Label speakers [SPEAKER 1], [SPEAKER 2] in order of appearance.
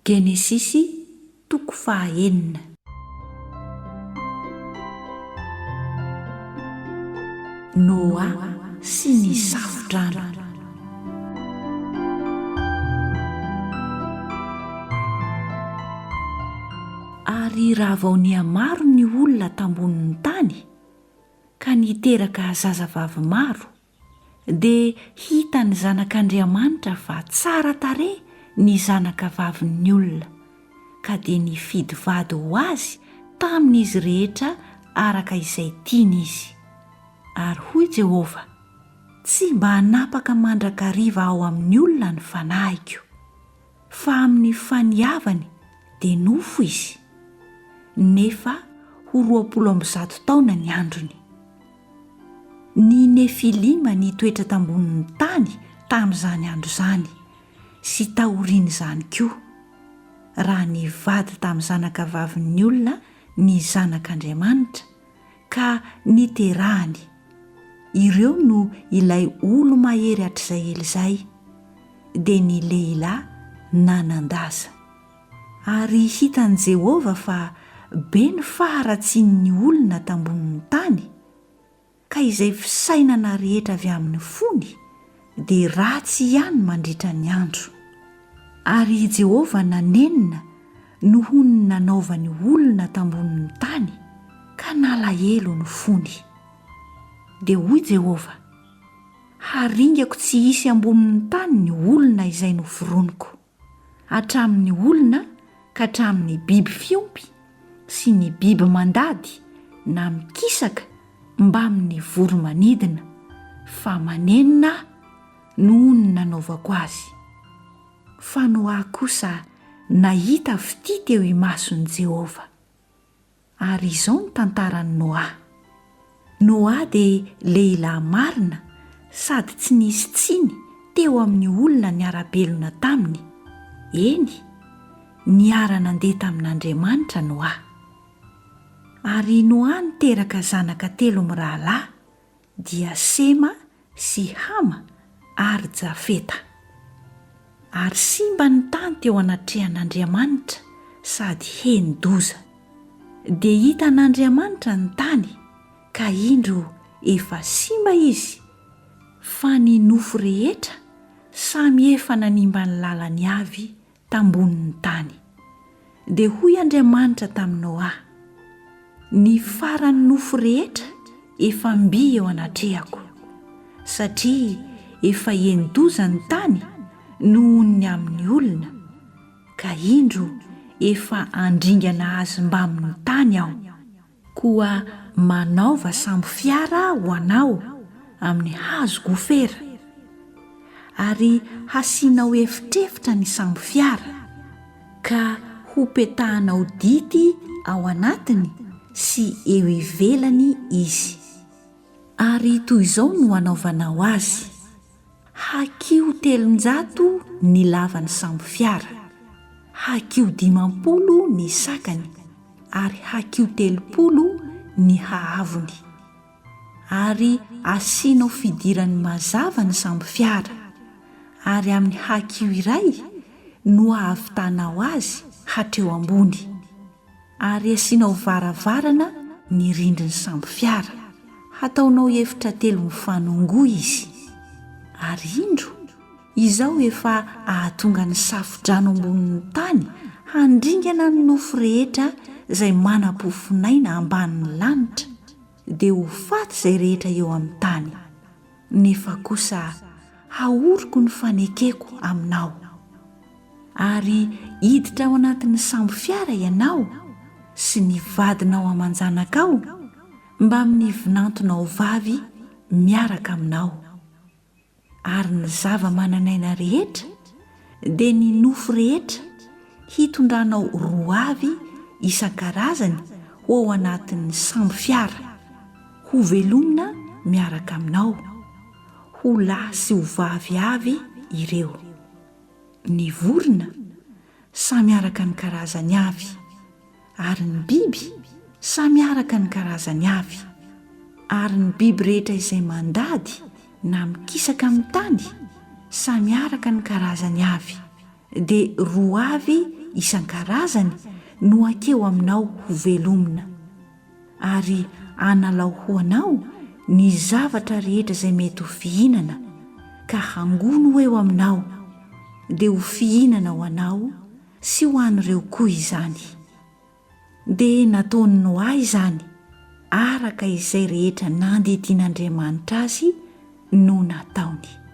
[SPEAKER 1] Genesisy toko fahaenina. Noa sy ny Safo-drano. Ary raha vao nihamaro ny olona tambonin'ny tany ka niteraka zazavavy maro, dia hitan'ny zanak'Andriamanitra fa tsara tarehy ny zanakavavin'ny olona, ka dia nifidy vady ho azy tamin'izy rehetra araka izay tiany izy. Ary hoy Jehovah, tsy mba hanapaka mandrakariva ao amin'ny olona ny fanahiko, fa amin'ny faniavany dia nofo izy. Nefa ho 20 taona ny androny. Ny Nefilima nitoetra tambonin'ny tany tamin'izany andro izany, sy taorian'izany koa, raha ny vady tamin'ny zanakavavin'ny olona ny zanak'Andriamanitra, ka niterahany. Ireo no ilay olo-mahery hatr'izay ela izay, dia ny lehilahy nanan-daza. Ary hitan'i Jehovah fa be ny faharatsian'ny olona tambonin'ny tany, ka izay fisainana rehetra avy amin'ny fony dia ratsy ihany mandritra ny andro. Ary Jehovah nanenina noho ny nanaovany olona tambonin'ny tany, ka nalahelo ny fony. Dia hoy Jehovah, haringako tsy hisy ambonin'ny tany ny olona izay noforoniko, hatramin'ny olona ka hatramin'ny biby fiompy sy ny biby mandady na mikisaka mba amin'ny voro-manidina, fa manenina noho ny nanaovako azy. Fa Noa kosa nahita fity teo imason'i Jehovah. Ary izao ny tantaran'i Noa. Noa dia lehilahy marina sady tsy nisy tsiny teo amin'ny olona niara-belona taminy. Eny, niara-nandeha tamin'Andriamanitra Noa. Ary Noa niteraka zanaka 3 mirahalahy, dia Sema sy Hama ary Jafeta. Ary simba ny tany teo anatrehan'Andriamanitra sady heny-doza. Dia hitan'Andriamanitra ny tany, ka indro efa simba izy, fa ny nofo rehetra samy efa nanimba ny lalany avy tambonin'ny tany. Dia hoy Andriamanitra tamin'i Noa, ny farany nofo rehetra efa mby eo anatrehako, satria efa heny-doza ny tany noho ny amin'ny olona, ka indro efa andringana azy mba amin'ny tany aho, koa manaova sambo fiara ho anao amin'ny hazo gofera, ary hasianao efitrefitra ny sambo fiara, ka ho petahanao dity ao anatiny sy eo ivelany izy. Ary toy izao no anaovanao azy: hakio 300 ny lavany sambo fiara, hakio 50 ny sakany, ary hakio 30 ny hahavony. Ary asianao fidirany mazava ny sambo fiara, ary amin'ny hakio iray no ahavitanao azy hatreo ambony. Ary asianao varavarana ny rindriny sambo fiara, hataonao efitra 3 mifanongoa izy. Ary indro izao efa ahatonga ny Safo-drano ambonin'ny tany handringana ny nofo rehetra izay manam-pofinaina ambanin'ny lanitra, dia ho faty izay rehetra eo amin'ny tany. Nefa kosa haoriko ny fanekeko aminao. Ary hiditra ao anatin'ny sambo fiara ianao sy ny vadinao aman-janaka ao, mba amin'ny vinantonao vavy miaraka aminao. Ary ny zava-mananaina rehetra dia ny nofo rehetra hitondranao roavy isan-karazany ho ao anatin'ny sambo fiara, ho velomina miaraka aminao, ho lahy sy ho vavy avy ireo. Ny vorona samy araka ny karazany avy, ary ny biby samy araka ny karazany avy, ary ny biby rehetra izay mandady na mikisaka amin'ny tany samy araka ny karazany avy, dia roa avy isan-karazany no akeo aminao ho velomina ary analao ho anao ny zavatra rehetra izay mety ho fihinana ka hangono eo aminao dia ho fihinana ho anao sy ho an'ireo koa izany. Dia nataony Noa izany araka izay rehetra nandidin'Andriamanitra azy no nataony.